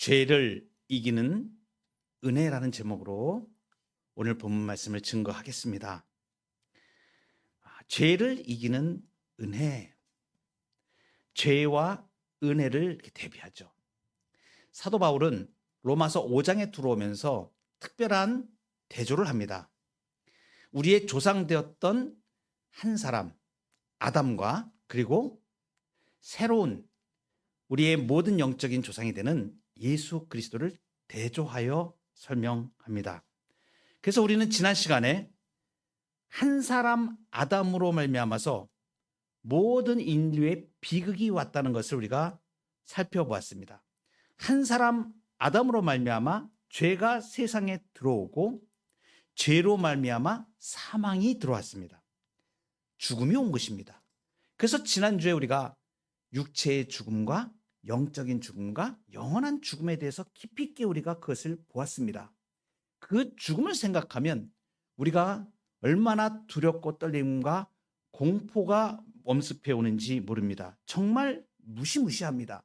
죄를 이기는 은혜라는 제목으로 오늘 본문 말씀을 증거하겠습니다. 죄를 이기는 은혜, 죄와 은혜를 이렇게 대비하죠. 사도 바울은 로마서 5장에 들어오면서 특별한 대조를 합니다. 우리의 조상 되었던 한 사람 아담과 그리고 새로운 우리의 모든 영적인 조상이 되는 예수 그리스도를 대조하여 설명합니다. 그래서 우리는 지난 시간에 한 사람 아담으로 말미암아서 모든 인류의 비극이 왔다는 것을 우리가 살펴보았습니다. 한 사람 아담으로 말미암아 죄가 세상에 들어오고 죄로 말미암아 사망이 들어왔습니다. 죽음이 온 것입니다. 그래서 지난주에 우리가 육체의 죽음과 영적인 죽음과 영원한 죽음에 대해서 깊이 있게 우리가 그것을 보았습니다. 그 죽음을 생각하면 우리가 얼마나 두렵고 떨림과 공포가 엄습해 오는지 모릅니다. 정말 무시무시합니다.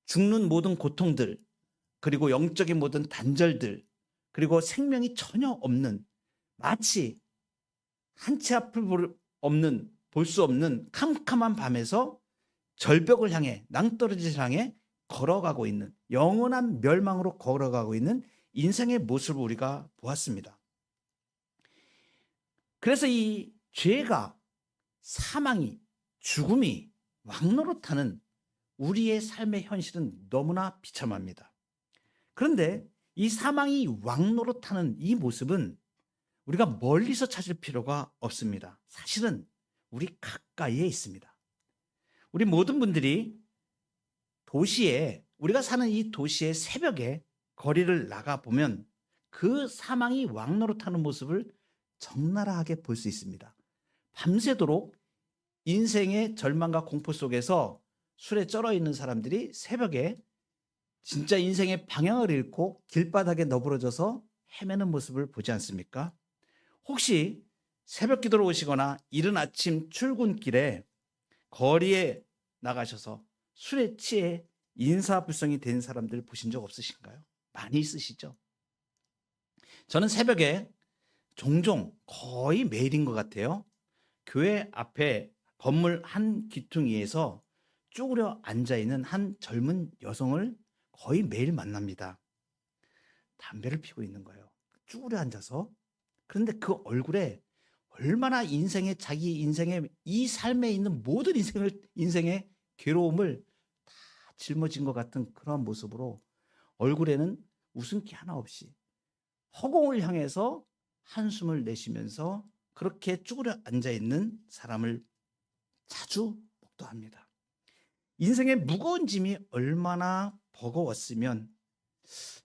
죽는 모든 고통들, 그리고 영적인 모든 단절들, 그리고 생명이 전혀 없는, 마치 한 치 앞을 볼 수 없는 캄캄한 밤에서 절벽을 향해, 낭떠러지를 향해 걸어가고 있는, 영원한 멸망으로 걸어가고 있는 인생의 모습을 우리가 보았습니다. 그래서 이 죄가, 사망이, 죽음이 왕노릇하는 우리의 삶의 현실은 너무나 비참합니다. 그런데 이 사망이 왕노릇하는 이 모습은 우리가 멀리서 찾을 필요가 없습니다. 사실은 우리 가까이에 있습니다. 우리 모든 분들이 도시에, 우리가 사는 이 도시의 새벽에 거리를 나가보면 그 사망이 왕노릇하는 모습을 적나라하게 볼 수 있습니다. 밤새도록 인생의 절망과 공포 속에서 술에 쩔어 있는 사람들이 새벽에 진짜 인생의 방향을 잃고 길바닥에 너부러져서 헤매는 모습을 보지 않습니까? 혹시 새벽 기도로 오시거나 이른 아침 출근길에 거리에 나가셔서 술에 취해 인사불성이 된 사람들 보신 적 없으신가요? 많이 있으시죠? 저는 새벽에 종종 거의 매일인 것 같아요. 교회 앞에 건물 한 귀퉁이에서 쭈그려 앉아있는 한 젊은 여성을 거의 매일 만납니다. 담배를 피우고 있는 거예요. 쭈그려 앉아서. 그런데 그 얼굴에 얼마나 자기 인생의 이 삶에 있는 모든 인생의 괴로움을 다 짊어진 것 같은 그런 모습으로 얼굴에는 웃음기 하나 없이 허공을 향해서 한숨을 내쉬면서 그렇게 쭈그려 앉아있는 사람을 자주 목도합니다. 인생의 무거운 짐이 얼마나 버거웠으면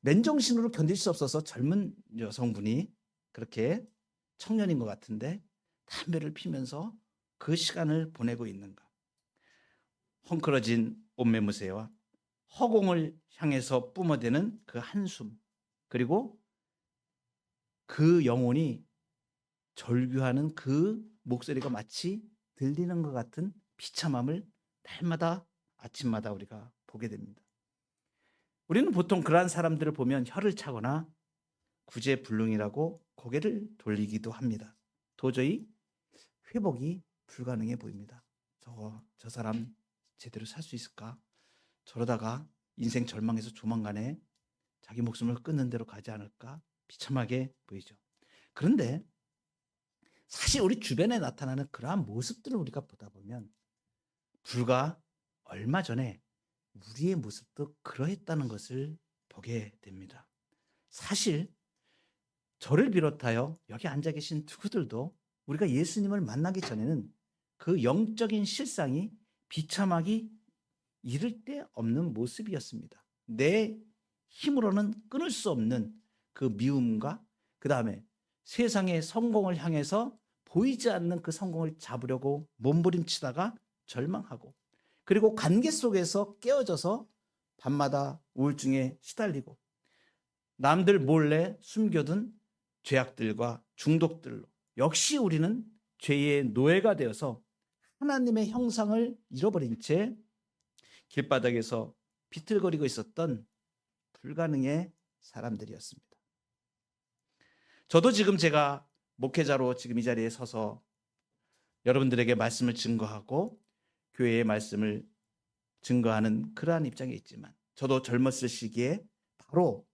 맨정신으로 견딜 수 없어서 젊은 여성분이 그렇게 청년인 것 같은데 담배를 피면서 그 시간을 보내고 있는가. 헝클어진 옷매무새와 허공을 향해서 뿜어대는 그 한숨, 그리고 그 영혼이 절규하는 그 목소리가 마치 들리는 것 같은 비참함을 날마다 아침마다 우리가 보게 됩니다. 우리는 보통 그러한 사람들을 보면 혀를 차거나 구제불능이라고 고개를 돌리기도 합니다. 도저히 회복이 불가능해 보입니다. 저 사람 제대로 살 수 있을까? 저러다가 인생 절망에서 조만간에 자기 목숨을 끊는 대로 가지 않을까? 비참하게 보이죠. 그런데 사실 우리 주변에 나타나는 그러한 모습들을 우리가 보다 보면 불과 얼마 전에 우리의 모습도 그러했다는 것을 보게 됩니다. 사실 저를 비롯하여 여기 앉아 계신 누구들도 우리가 예수님을 만나기 전에는 그 영적인 실상이 비참하기 이를 데 없는 모습이었습니다. 내 힘으로는 끊을 수 없는 그 미움과 그 다음에 세상의 성공을 향해서 보이지 않는 그 성공을 잡으려고 몸부림치다가 절망하고, 그리고 관계 속에서 깨어져서 밤마다 우울증에 시달리고 남들 몰래 숨겨둔 죄악들과 중독들로 역시 우리는 죄의 노예가 되어서 하나님의 형상을 잃어버린 채 길바닥에서 비틀거리고 있었던 불가능의 사람들이었습니다. 저도 지금 제가 목회자로 지금 이 자리에 서서 여러분들에게 말씀을 증거하고 교회의 말씀을 증거하는 그러한 입장에 있지만, 저도 젊었을 시기에 바로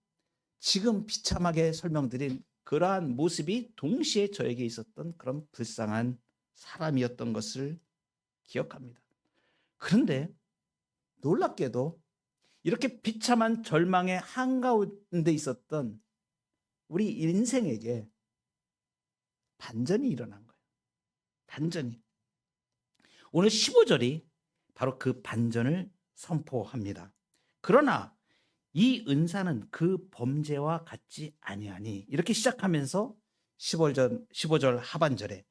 지금 비참하게 설명드린 그러한 모습이 동시에 저에게 있었던 그런 불쌍한 사람이었던 것을 기억합니다. 그런데 놀랍게도 이렇게 비참한 절망의 한가운데 있었던 우리 인생에게 반전이 일어난 거예요. 반전이. 오늘 15절이 바로 그 반전을 선포합니다. 그러나 이 은사는 그 범죄와 같지 아니하니, 이렇게 시작하면서 15절 하반절에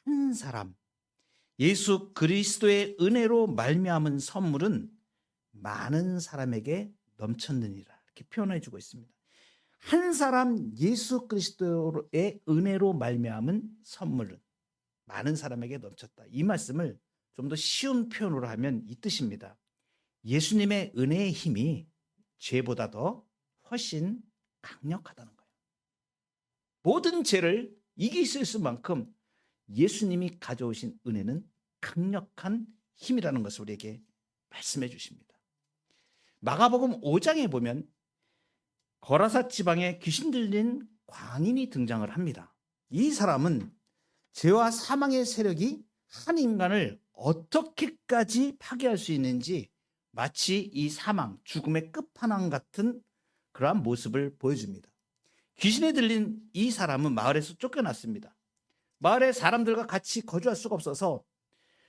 한 사람 예수 그리스도의 은혜로 말미암은 선물은 많은 사람에게 넘쳤느니라, 이렇게 표현해 주고 있습니다. 한 사람 예수 그리스도의 은혜로 말미암은 선물은 많은 사람에게 넘쳤다. 이 말씀을 좀 더 쉬운 표현으로 하면 이 뜻입니다. 예수님의 은혜의 힘이 죄보다 더 훨씬 강력하다는 거예요. 모든 죄를 이길 수 있을 만큼 예수님이 가져오신 은혜는 강력한 힘이라는 것을 우리에게 말씀해 주십니다. 마가복음 5장에 보면 거라사 지방에 귀신 들린 광인이 등장을 합니다. 이 사람은 죄와 사망의 세력이 한 인간을 어떻게까지 파괴할 수 있는지 마치 이 사망, 죽음의 끝판왕 같은 그러한 모습을 보여줍니다. 귀신에 들린 이 사람은 마을에서 쫓겨났습니다. 마을에 사람들과 같이 거주할 수가 없어서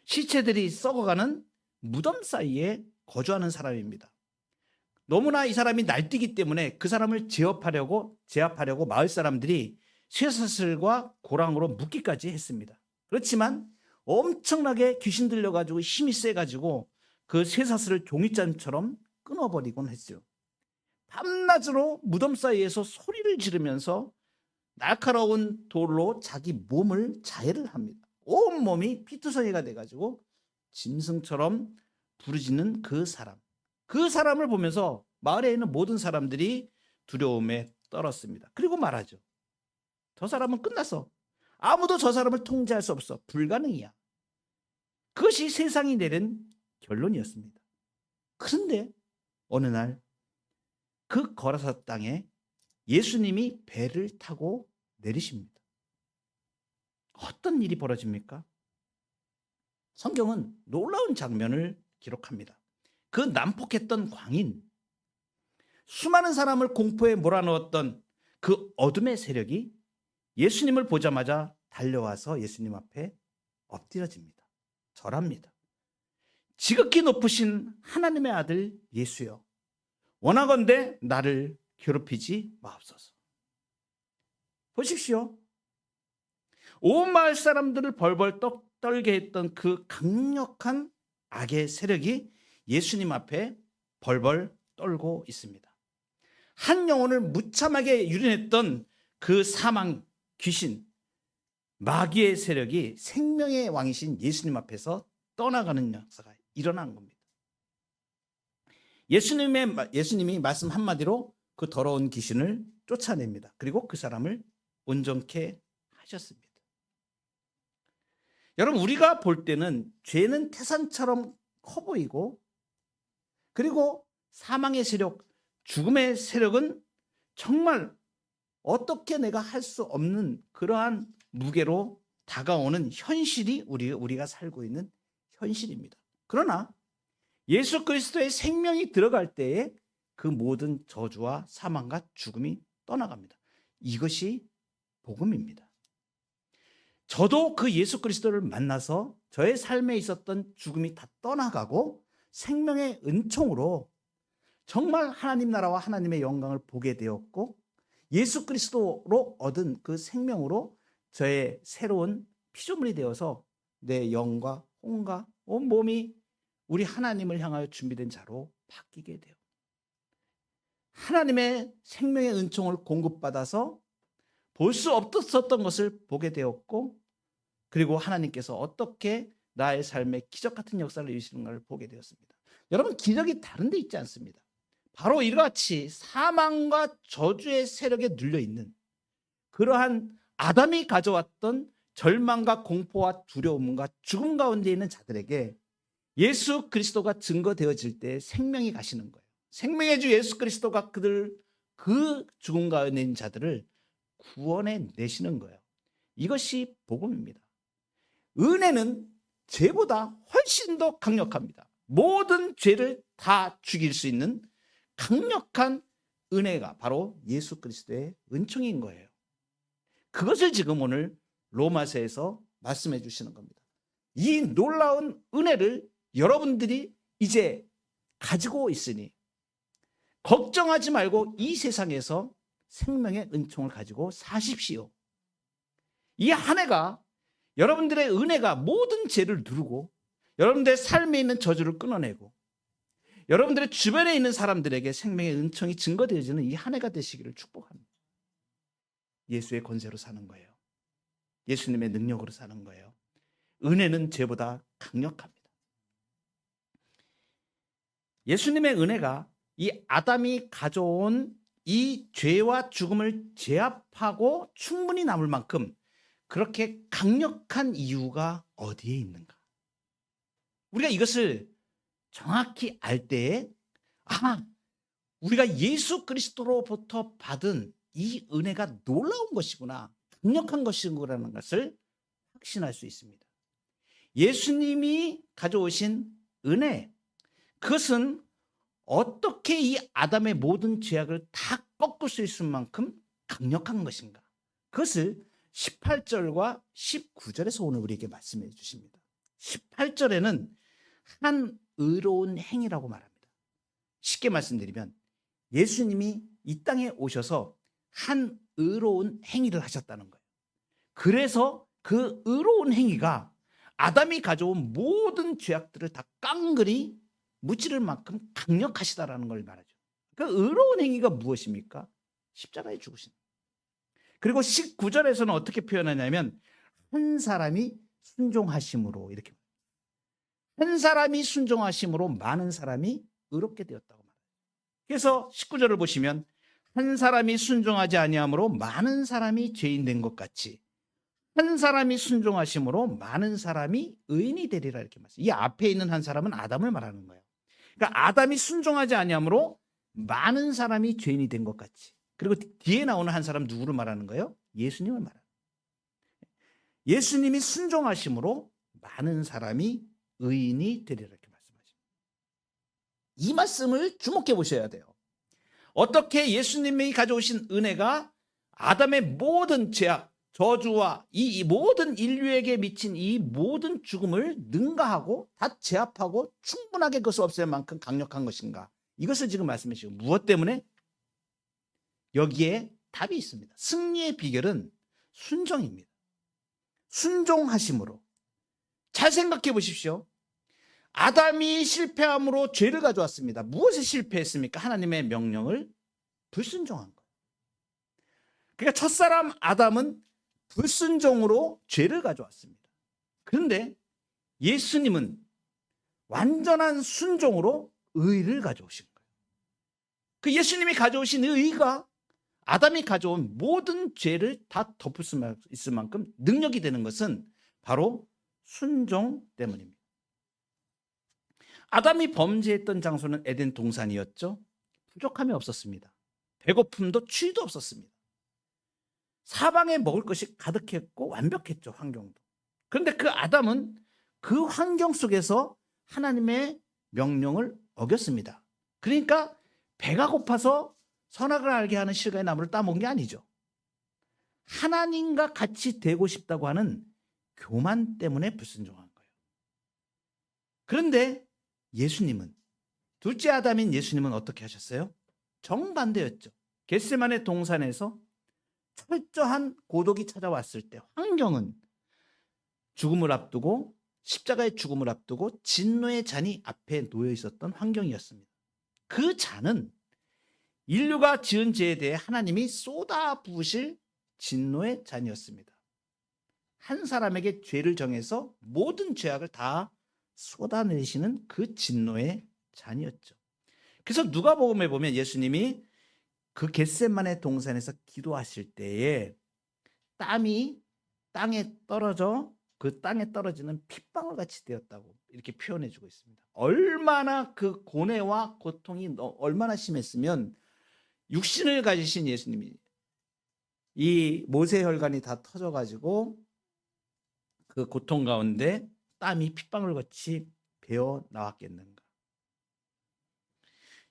시체들이 썩어가는 무덤 사이에 거주하는 사람입니다. 너무나 이 사람이 날뛰기 때문에 그 사람을 제압하려고 마을 사람들이 쇠사슬과 고랑으로 묶기까지 했습니다. 그렇지만 엄청나게 귀신 들려가지고 힘이 세가지고 그 쇠사슬을 종이잔처럼 끊어버리곤 했어요. 밤낮으로 무덤 사이에서 소리를 지르면서 날카로운 돌로 자기 몸을 자해를 합니다. 온 몸이 피투성이가 돼가지고 짐승처럼 부르짖는 그 사람을 보면서 마을에 있는 모든 사람들이 두려움에 떨었습니다. 그리고 말하죠. 저 사람은 끝났어. 아무도 저 사람을 통제할 수 없어. 불가능이야. 그것이 세상이 내린 결론이었습니다. 그런데 어느 날 그 거라사 땅에 예수님이 배를 타고 내리십니다. 어떤 일이 벌어집니까? 성경은 놀라운 장면을 기록합니다. 그 난폭했던 광인, 수많은 사람을 공포에 몰아넣었던 그 어둠의 세력이 예수님을 보자마자 달려와서 예수님 앞에 엎드려집니다. 절합니다. 지극히 높으신 하나님의 아들 예수여, 원하건대 나를 괴롭히지 마옵소서. 보십시오. 온 마을 사람들을 벌벌 떨게 했던 그 강력한 악의 세력이 예수님 앞에 벌벌 떨고 있습니다. 한 영혼을 무참하게 유린했던 그 사망, 귀신, 마귀의 세력이 생명의 왕이신 예수님 앞에서 떠나가는 역사가 일어난 겁니다. 예수님이 말씀 한마디로 그 더러운 귀신을 쫓아냅니다. 그리고 그 사람을 온전케 하셨습니다. 여러분, 우리가 볼 때는 죄는 태산처럼 커 보이고, 그리고 사망의 세력, 죽음의 세력은 정말 어떻게 내가 할 수 없는 그러한 무게로 다가오는 현실이 우리가 살고 있는 현실입니다. 그러나 예수 그리스도의 생명이 들어갈 때에 그 모든 저주와 사망과 죽음이 떠나갑니다. 이것이 복음입니다. 저도 그 예수 그리스도를 만나서 저의 삶에 있었던 죽음이 다 떠나가고 생명의 은총으로 정말 하나님 나라와 하나님의 영광을 보게 되었고, 예수 그리스도로 얻은 그 생명으로 저의 새로운 피조물이 되어서 내 영과 혼과 온 몸이 우리 하나님을 향하여 준비된 자로 바뀌게 돼요. 하나님의 생명의 은총을 공급받아서 볼 수 없었던 것을 보게 되었고, 그리고 하나님께서 어떻게 나의 삶에 기적 같은 역사를 이루시는가를 보게 되었습니다. 여러분, 기적이 다른 데 있지 않습니다. 바로 이와 같이 사망과 저주의 세력에 눌려 있는 그러한 아담이 가져왔던 절망과 공포와 두려움과 죽음 가운데 있는 자들에게 예수 그리스도가 증거되어질 때 생명이 가시는 거예요. 생명의 주 예수 그리스도가 그 죽음 가운데 있는 자들을 구원해 내시는 거예요. 이것이 복음입니다. 은혜는 죄보다 훨씬 더 강력합니다. 모든 죄를 다 죽일 수 있는 강력한 은혜가 바로 예수 그리스도의 은총인 거예요. 그것을 지금 오늘 로마서에서 말씀해 주시는 겁니다. 이 놀라운 은혜를 여러분들이 이제 가지고 있으니 걱정하지 말고 이 세상에서 생명의 은총을 가지고 사십시오. 이 한 해가 여러분들의 은혜가 모든 죄를 누르고 여러분들의 삶에 있는 저주를 끊어내고 여러분들의 주변에 있는 사람들에게 생명의 은총이 증거되어지는 이 한 해가 되시기를 축복합니다. 예수의 권세로 사는 거예요. 예수님의 능력으로 사는 거예요. 은혜는 죄보다 강력합니다. 예수님의 은혜가 이 아담이 가져온 이 죄와 죽음을 제압하고 충분히 남을 만큼 그렇게 강력한 이유가 어디에 있는가? 우리가 이것을 정확히 알 때에 우리가 예수 그리스도로부터 받은 이 은혜가 놀라운 것이구나, 강력한 것이구나라는 것을 확신할 수 있습니다. 예수님이 가져오신 은혜, 그것은 어떻게 이 아담의 모든 죄악을 다 꺾을 수 있을 만큼 강력한 것인가? 그것을 18절과 19절에서 오늘 우리에게 말씀해 주십니다. 18절에는 한 의로운 행위라고 말합니다. 쉽게 말씀드리면 예수님이 이 땅에 오셔서 한 의로운 행위를 하셨다는 거예요. 그래서 그 의로운 행위가 아담이 가져온 모든 죄악들을 다 깡그리 무찌를 만큼 강력하시다라는 걸 말하죠. 그 의로운 행위가 무엇입니까? 십자가에 죽으신. 그리고 19절에서는 어떻게 표현하냐면 한 사람이 순종하심으로, 이렇게 한 사람이 순종하심으로 많은 사람이 의롭게 되었다고 말해요. 그래서 19절을 보시면 한 사람이 순종하지 아니함으로 많은 사람이 죄인 된 것 같이 한 사람이 순종하심으로 많은 사람이 의인이 되리라, 이렇게 말해요. 이 앞에 있는 한 사람은 아담을 말하는 거예요. 그러니까 아담이 순종하지 아니함으로 많은 사람이 죄인이 된 것 같이, 그리고 뒤에 나오는 한 사람 누구를 말하는 거예요? 예수님을 말하는 거예요. 예수님이 순종하심으로 많은 사람이 의인이 되리라, 이렇게 말씀하십니다. 이 말씀을 주목해 보셔야 돼요. 어떻게 예수님이 가져오신 은혜가 아담의 모든 죄악, 저주와 이 모든 인류에게 미친 이 모든 죽음을 능가하고 다 제압하고 충분하게 그것을 없앨 만큼 강력한 것인가? 이것을 지금 말씀해 주시고, 무엇 때문에? 여기에 답이 있습니다. 승리의 비결은 순종입니다. 순종하심으로. 잘 생각해 보십시오. 아담이 실패함으로 죄를 가져왔습니다. 무엇에 실패했습니까? 하나님의 명령을 불순종한 거예요. 그러니까 첫사람 아담은 불순종으로 죄를 가져왔습니다. 그런데 예수님은 완전한 순종으로 의를 가져오신 거예요. 그 예수님이 가져오신 의가 아담이 가져온 모든 죄를 다 덮을 수 있을 만큼 능력이 되는 것은 바로 순종 때문입니다. 아담이 범죄했던 장소는 에덴 동산이었죠. 부족함이 없었습니다. 배고픔도 추위도 없었습니다. 사방에 먹을 것이 가득했고 완벽했죠, 환경도. 그런데 그 아담은 그 환경 속에서 하나님의 명령을 어겼습니다. 그러니까 배가 고파서 선악을 알게 하는 실과의 나무를 따먹은 게 아니죠. 하나님과 같이 되고 싶다고 하는 교만 때문에 불순종한 거예요. 그런데 예수님은, 둘째 아담인 예수님은 어떻게 하셨어요? 정반대였죠. 겟세마네 동산에서 철저한 고독이 찾아왔을 때 환경은 죽음을 앞두고, 십자가의 죽음을 앞두고 진노의 잔이 앞에 놓여 있었던 환경이었습니다. 그 잔은 인류가 지은 죄에 대해 하나님이 쏟아 부으실 진노의 잔이었습니다. 한 사람에게 죄를 정해서 모든 죄악을 다 쏟아내시는 그 진노의 잔이었죠. 그래서 누가복음에 보면 예수님이 그 겟세마네 동산에서 기도하실 때에 땀이 땅에 떨어져 그 땅에 떨어지는 핏방울 같이 되었다고 이렇게 표현해 주고 있습니다. 얼마나 그 고뇌와 고통이 얼마나 심했으면 육신을 가지신 예수님이 이 모세혈관이 다 터져가지고 그 고통 가운데 땀이 핏방울 같이 배어 나왔겠는가.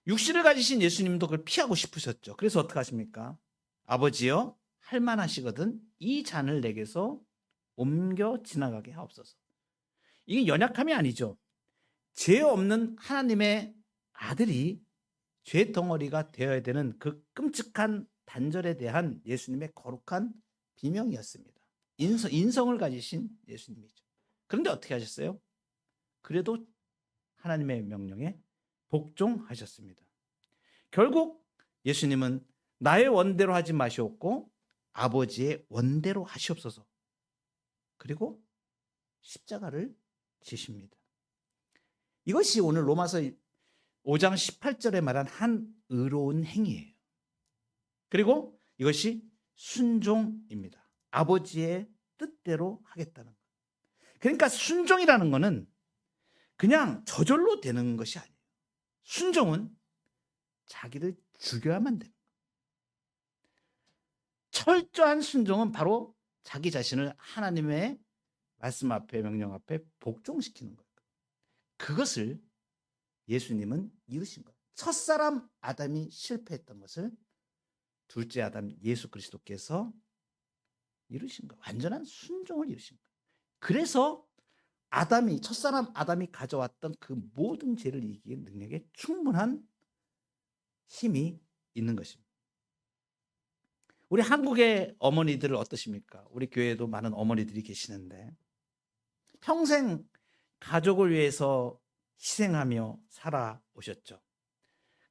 육신을 가지신 예수님도 그걸 피하고 싶으셨죠. 그래서 어떻게 하십니까? 아버지여 할만하시거든 이 잔을 내게서 옮겨 지나가게 하옵소서. 이게 연약함이 아니죠. 죄 없는 하나님의 아들이 죄 덩어리가 되어야 되는 그 끔찍한 단절에 대한 예수님의 거룩한 비명이었습니다. 인성을 가지신 예수님이죠. 그런데 어떻게 하셨어요? 그래도 하나님의 명령에 복종하셨습니다. 결국 예수님은 나의 원대로 하지 마시옵고 아버지의 원대로 하시옵소서. 그리고 십자가를 지십니다. 이것이 오늘 로마서 5장 18절에 말한 한 의로운 행위예요. 그리고 이것이 순종입니다. 아버지의 뜻대로 하겠다는 것. 그러니까 순종이라는 것은 그냥 저절로 되는 것이 아니에요. 순종은 자기를 죽여야만 됩니다. 철저한 순종은 바로 자기 자신을 하나님의 말씀 앞에 명령 앞에 복종시키는 거예요. 그것을 예수님은 이루신 거예요. 첫사람 아담이 실패했던 것을 둘째 아담 예수 그리스도께서 이루신 거예요. 완전한 순종을 이루신 거예요. 그래서 첫사람 아담이 가져왔던 그 모든 죄를 이기는 능력에 충분한 힘이 있는 것입니다. 우리 한국의 어머니들은 어떠십니까? 우리 교회에도 많은 어머니들이 계시는데 평생 가족을 위해서 희생하며 살아오셨죠.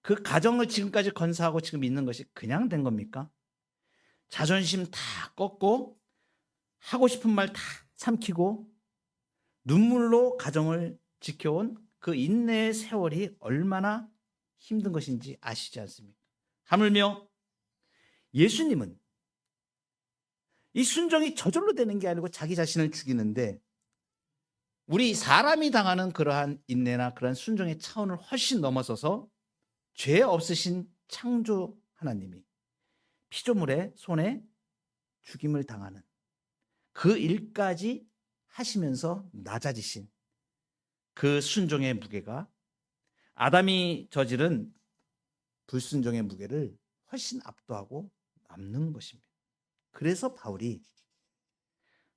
그 가정을 지금까지 건사하고 지금 있는 것이 그냥 된 겁니까? 자존심 다 꺾고 하고 싶은 말 다 삼키고 눈물로 가정을 지켜온 그 인내의 세월이 얼마나 힘든 것인지 아시지 않습니까? 하물며 예수님은 이 순종이 저절로 되는 게 아니고 자기 자신을 죽이는데 우리 사람이 당하는 그러한 인내나 그러한 순종의 차원을 훨씬 넘어서서 죄 없으신 창조 하나님이 피조물의 손에 죽임을 당하는 그 일까지 하시면서 낮아지신 그 순종의 무게가 아담이 저지른 불순종의 무게를 훨씬 압도하고 남는 것입니다. 그래서 바울이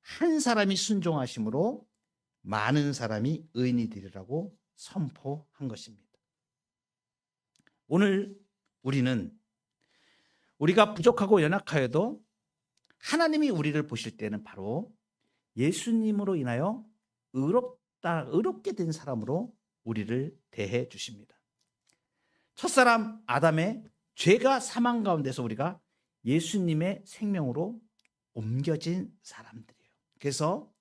한 사람이 순종하심으로 많은 사람이 의인이 되리라고 선포한 것입니다. 오늘 우리는 우리가 부족하고 연약하여도 하나님이 우리를 보실 때는 바로 예수님으로 인하여 의롭게 된 사람으로 우리를 대해 주십니다. 첫사람 아담의 죄가 사망 가운데서 우리가 예수님의 생명으로 옮겨진 사람들이에요. 그래서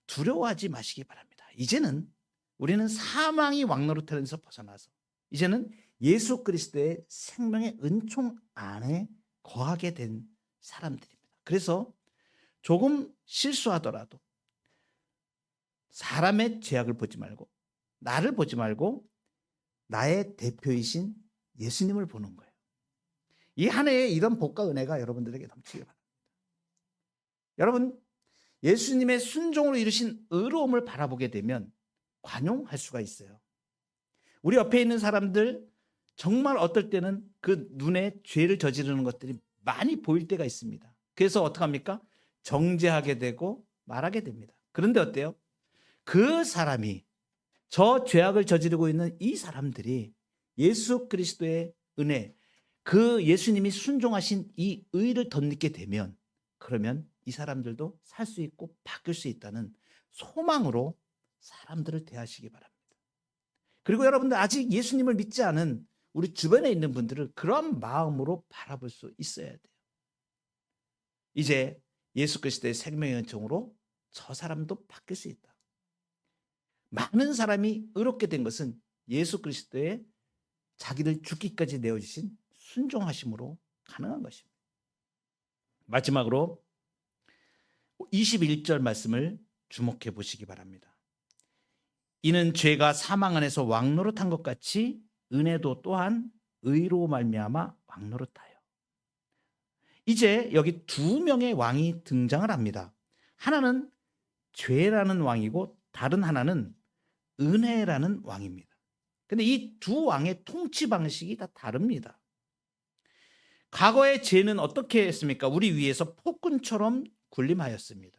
두려워하지 마시기 바랍니다. 이제는 우리는 사망이 왕노릇하면서 벗어나서 이제는 예수 그리스도의 생명의 은총 안에 거하게 된 사람들입니다. 그래서 조금 실수하더라도 사람의 죄악을 보지 말고 나를 보지 말고 나의 대표이신 예수님을 보는 거예요. 이 한 해에 이런 복과 은혜가 여러분들에게 넘치길 바랍니다. 여러분, 예수님의 순종으로 이루신 의로움을 바라보게 되면 관용할 수가 있어요. 우리 옆에 있는 사람들 정말 어떨 때는 그 눈에 죄를 저지르는 것들이 많이 보일 때가 있습니다. 그래서 어떡합니까? 정죄하게 되고 말하게 됩니다. 그런데 어때요? 그 사람이 저 죄악을 저지르고 있는 이 사람들이 예수 그리스도의 은혜, 그 예수님이 순종하신 이 의를 덧입게 되면 그러면 이 사람들도 살 수 있고 바뀔 수 있다는 소망으로 사람들을 대하시기 바랍니다. 그리고 여러분들 아직 예수님을 믿지 않은 우리 주변에 있는 분들을 그런 마음으로 바라볼 수 있어야 돼요. 이제 예수 그리스도의 생명의 은총으로 저 사람도 바뀔 수 있다. 많은 사람이 의롭게 된 것은 예수 그리스도의 자기를 죽기까지 내어주신 순종하심으로 가능한 것입니다. 마지막으로 21절 말씀을 주목해 보시기 바랍니다. 이는 죄가 사망 안에서 왕노릇한 것 같이 은혜도 또한 의로 말미암아 왕노릇하여. 이제 여기 두 명의 왕이 등장을 합니다. 하나는 죄라는 왕이고 다른 하나는 은혜라는 왕입니다. 근데 이 두 왕의 통치 방식이 다 다릅니다. 과거의 죄는 어떻게 했습니까? 우리 위에서 폭군처럼 군림하였습니다.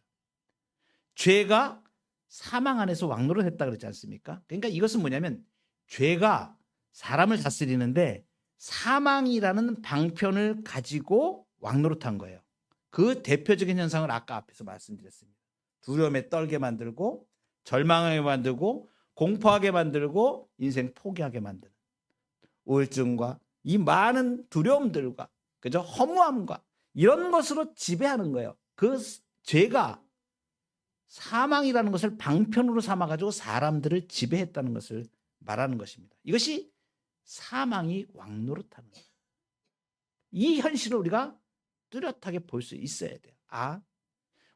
죄가 사망 안에서 왕노릇했다 그러지 않습니까? 그러니까 이것은 뭐냐면 죄가 사람을 다스리는데 사망이라는 방편을 가지고 왕노릇한 거예요. 그 대표적인 현상을 아까 앞에서 말씀드렸습니다. 두려움에 떨게 만들고 절망하게 만들고 공포하게 만들고 인생 포기하게 만드는 우울증과 이 많은 두려움들과 그죠? 허무함과 이런 것으로 지배하는 거예요. 그 죄가 사망이라는 것을 방편으로 삼아가지고 사람들을 지배했다는 것을 말하는 것입니다. 이것이 사망이 왕노릇하는 거예요. 이 현실을 우리가 뚜렷하게 볼 수 있어야 돼요.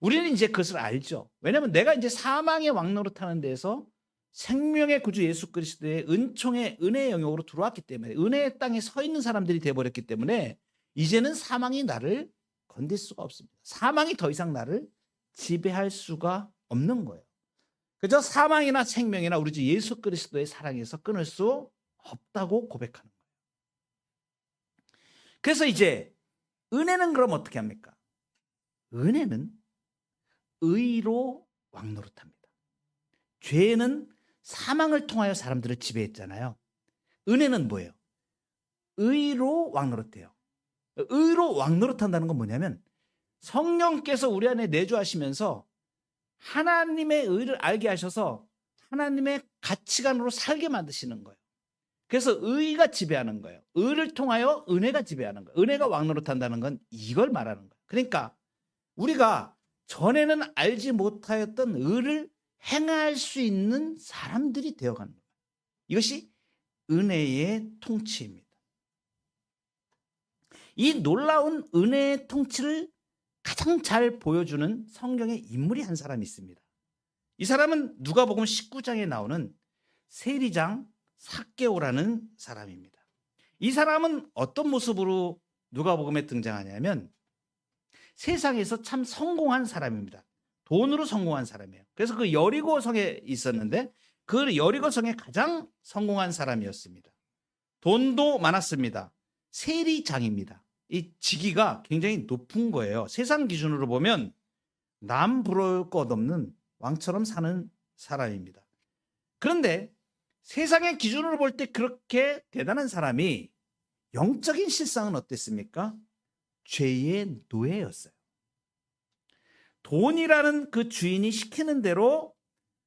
우리는 이제 그것을 알죠. 왜냐하면 내가 이제 사망의 왕노릇하는 데에서 생명의 구주 예수 그리스도의 은총의 은혜의 영역으로 들어왔기 때문에 은혜의 땅에 서 있는 사람들이 되어버렸기 때문에 이제는 사망이 나를 건들 수가 없습니다. 사망이 더 이상 나를 지배할 수가 없는 거예요. 그저 사망이나 생명이나 우리 주 예수 그리스도의 사랑에서 끊을 수 없다고 고백하는 거예요. 그래서 이제 은혜는 그럼 어떻게 합니까? 은혜는 의로 왕노릇합니다. 죄는 사망을 통하여 사람들을 지배했잖아요. 은혜는 뭐예요? 의로 왕노릇해요. 의로 왕노릇한다는 건 뭐냐면 성령께서 우리 안에 내주하시면서 하나님의 의를 알게 하셔서 하나님의 가치관으로 살게 만드시는 거예요. 그래서 의가 지배하는 거예요. 의를 통하여 은혜가 지배하는 거예요. 은혜가 왕노릇한다는 건 이걸 말하는 거예요. 그러니까 우리가 전에는 알지 못하였던 의를 행할 수 있는 사람들이 되어가는 거예요. 이것이 은혜의 통치입니다. 이 놀라운 은혜의 통치를 가장 잘 보여주는 성경의 인물이 한 사람이 있습니다. 이 사람은 누가복음 19장에 나오는 세리장 삭개오라는 사람입니다. 이 사람은 어떤 모습으로 누가복음에 등장하냐면 세상에서 참 성공한 사람입니다. 돈으로 성공한 사람이에요. 그래서 그 여리고 성에 있었는데 그 여리고 성에 가장 성공한 사람이었습니다. 돈도 많았습니다. 세리장입니다. 이 직위가 굉장히 높은 거예요. 세상 기준으로 보면 남 부러울 것 없는 왕처럼 사는 사람입니다. 그런데 세상의 기준으로 볼 때 그렇게 대단한 사람이 영적인 실상은 어땠습니까? 죄의 노예였어요. 돈이라는 그 주인이 시키는 대로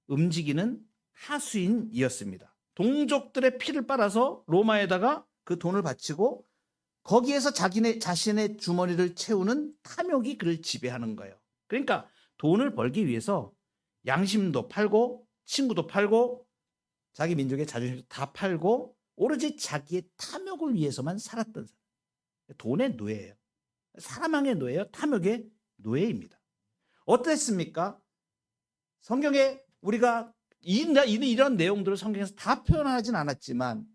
움직이는 하수인이었습니다. 동족들의 피를 빨아서 로마에다가 그 돈을 바치고 거기에서 자신의 주머니를 채우는 탐욕이 그를 지배하는 거예요. 그러니까 돈을 벌기 위해서 양심도 팔고 친구도 팔고 자기 민족의 자존심도 다 팔고 오로지 자기의 탐욕을 위해서만 살았던 사람. 돈의 노예예요. 사람의 노예예요. 탐욕의 노예입니다. 어땠습니까? 성경에 우리가 이런 내용들을 성경에서 다 표현하진 않았지만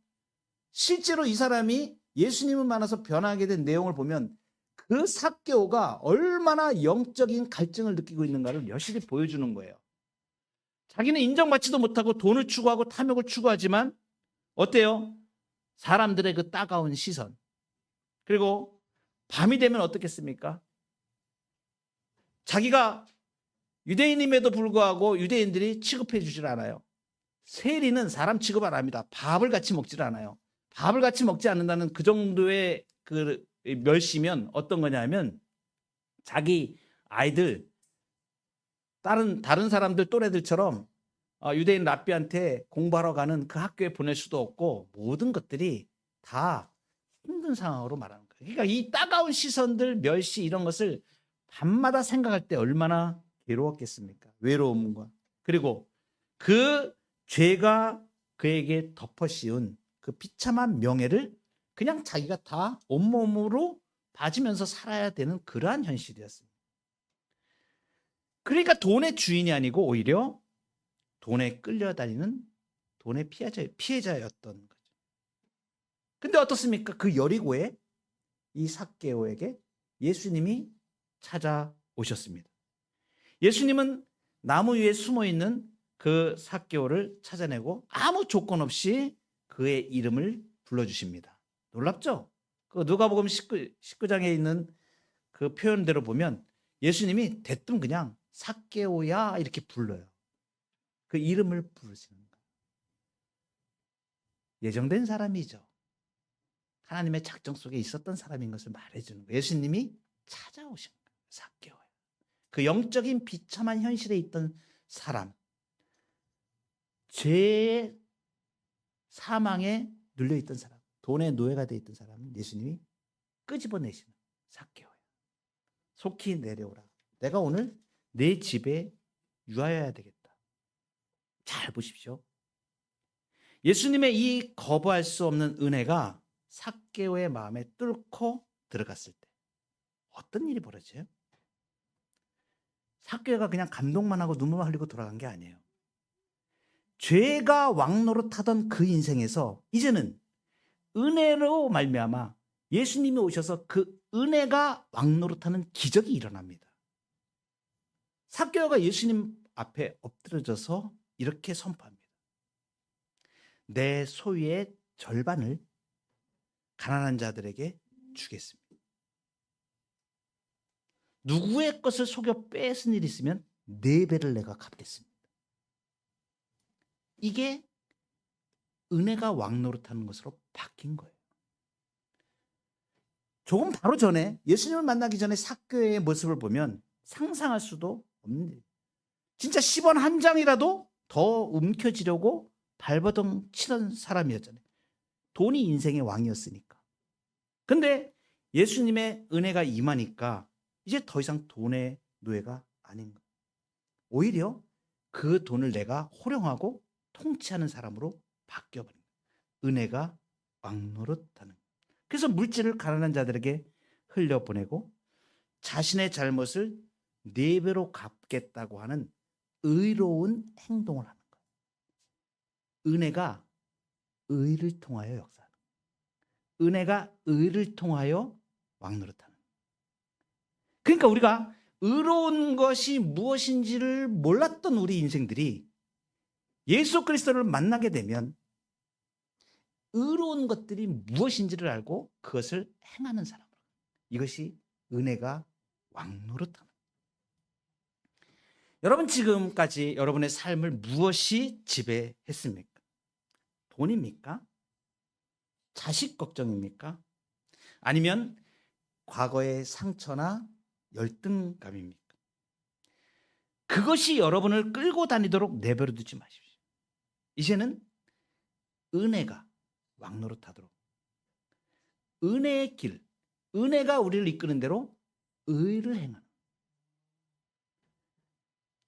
실제로 이 사람이 예수님을 만나서 변하게 된 내용을 보면 그 삭개오가 얼마나 영적인 갈증을 느끼고 있는가를 여실히 보여주는 거예요. 자기는 인정받지도 못하고 돈을 추구하고 탐욕을 추구하지만 어때요? 사람들의 그 따가운 시선. 그리고 밤이 되면 어떻겠습니까? 자기가 유대인임에도 불구하고 유대인들이 취급해 주질 않아요. 세리는 사람 취급 안 합니다. 밥을 같이 먹질 않아요. 밥을 같이 먹지 않는다는 그 정도의 그 멸시면 어떤 거냐면 자기 아이들 다른 사람들 또래들처럼 유대인 랍비한테 공부하러 가는 그 학교에 보낼 수도 없고 모든 것들이 다 힘든 상황으로 말하는 거예요. 그러니까 이 따가운 시선들, 멸시 이런 것을 밤마다 생각할 때 얼마나 괴로웠겠습니까? 외로움과 그리고 그 죄가 그에게 덮어 씌운 그 비참한 명예를 그냥 자기가 다 온몸으로 봐주면서 살아야 되는 그러한 현실이었습니다. 그러니까 돈의 주인이 아니고 오히려 돈에 끌려다니는 돈의 피해자였던 거죠. 근데 어떻습니까? 그 여리고에 이 삭개오에게 예수님이 찾아오셨습니다. 예수님은 나무 위에 숨어 있는 그 삭개오를 찾아내고 아무 조건 없이 그의 이름을 불러주십니다. 놀랍죠? 그 누가복음 19장에 있는 그 표현대로 보면 예수님이 대뜸 그냥 삭개오야 이렇게 불러요. 그 이름을 부르시는 거예요. 예정된 사람이죠. 하나님의 작정 속에 있었던 사람인 것을 말해주는 거예요. 예수님이 찾아오신 거예요. 삭개오야. 그 영적인 비참한 현실에 있던 사람, 죄의 사망에 눌려있던 사람, 돈의 노예가 되어 있던 사람은 예수님이 끄집어내시는 삭개오야. 속히 내려오라. 내가 오늘 내 집에 유하여야 되겠다. 잘 보십시오. 예수님의 이 거부할 수 없는 은혜가 삭개오의 마음에 뚫고 들어갔을 때 어떤 일이 벌어져요? 삭개오가 그냥 감동만 하고 눈물만 흘리고 돌아간 게 아니에요. 죄가 왕노릇하던 그 인생에서 이제는 은혜로 말미암아 예수님이 오셔서 그 은혜가 왕노릇하는 기적이 일어납니다. 삭개오가 예수님 앞에 엎드려져서 이렇게 선포합니다. 내 소유의 절반을 가난한 자들에게 주겠습니다. 누구의 것을 속여 뺏은 일이 있으면 4배를 내가 갚겠습니다. 이게 은혜가 왕노릇하는 것으로 바뀐 거예요. 조금 바로 전에 예수님을 만나기 전에 삭개오의 모습을 보면 상상할 수도 없는 일이에요. 진짜 10원 한 장이라도 더 움켜쥐려고 발버둥 치던 사람이었잖아요. 돈이 인생의 왕이었으니까. 근데 예수님의 은혜가 임하니까 이제 더 이상 돈의 노예가 아닌 거예요. 오히려 그 돈을 내가 호령하고 통치하는 사람으로 바뀌어버린 거예요. 은혜가 왕노릇하는 거예요. 그래서 물질을 가난한 자들에게 흘려보내고 자신의 잘못을 4배로 갚겠다고 하는 의로운 행동을 하는 거예요. 은혜가 의를 통하여 역사하는 거예요. 은혜가 의를 통하여 왕노릇하는 거예요. 그러니까 우리가 의로운 것이 무엇인지를 몰랐던 우리 인생들이 예수 그리스도를 만나게 되면 의로운 것들이 무엇인지를 알고 그것을 행하는 사람으로. 이것이 은혜가 왕노릇하는 거예요. 여러분 지금까지 여러분의 삶을 무엇이 지배했습니까? 돈입니까? 자식 걱정입니까? 아니면 과거의 상처나 열등감입니까? 그것이 여러분을 끌고 다니도록 내버려 두지 마십시오. 이제는 은혜가 왕노릇하도록 은혜의 길, 은혜가 우리를 이끄는 대로 의를 행하는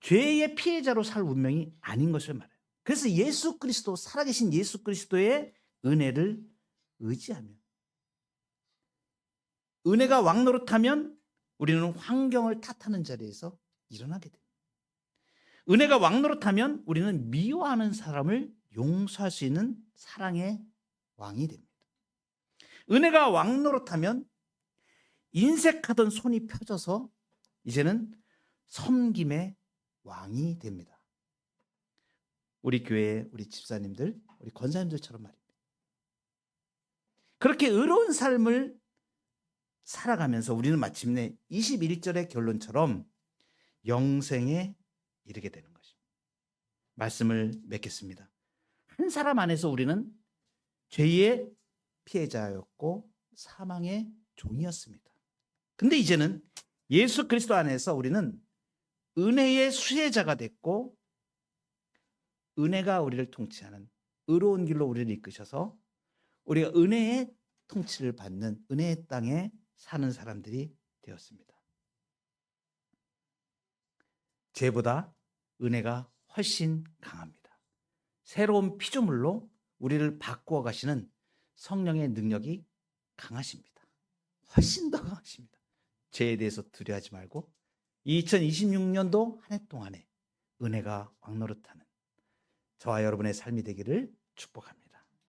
죄의 피해자로 살 운명이 아닌 것을 말해요. 그래서 예수 그리스도, 살아계신 예수 그리스도의 은혜를 의지하면, 은혜가 왕노릇하면 우리는 환경을 탓하는 자리에서 일어나게 됩니다. 은혜가 왕노릇하면 우리는 미워하는 사람을 용서할 수 있는 사랑의 왕이 됩니다. 은혜가 왕노릇하면 인색하던 손이 펴져서 이제는 섬김의 왕이 됩니다. 우리 교회, 우리 집사님들, 우리 권사님들처럼 말입니다. 그렇게 의로운 삶을 살아가면서 우리는 마침내 21절의 결론처럼 영생에 이르게 되는 것입니다. 말씀을 맺겠습니다. 한 사람 안에서 우리는 죄의 피해자였고 사망의 종이었습니다. 근데 이제는 예수 그리스도 안에서 우리는 은혜의 수혜자가 됐고 은혜가 우리를 통치하는 의로운 길로 우리를 이끄셔서 우리가 은혜의 통치를 받는 은혜의 땅에 사는 사람들이 되었습니다. 죄보다 은혜가 훨씬 강합니다. 새로운 피조물로 우리를 바꾸어 가시는 성령의 능력이 강하십니다. 훨씬 더 강하십니다. 죄에 대해서 두려워하지 말고 2026년도 한 해 동안에 은혜가 왕노릇하는 저와 여러분의 삶이 되기를 축복합니다.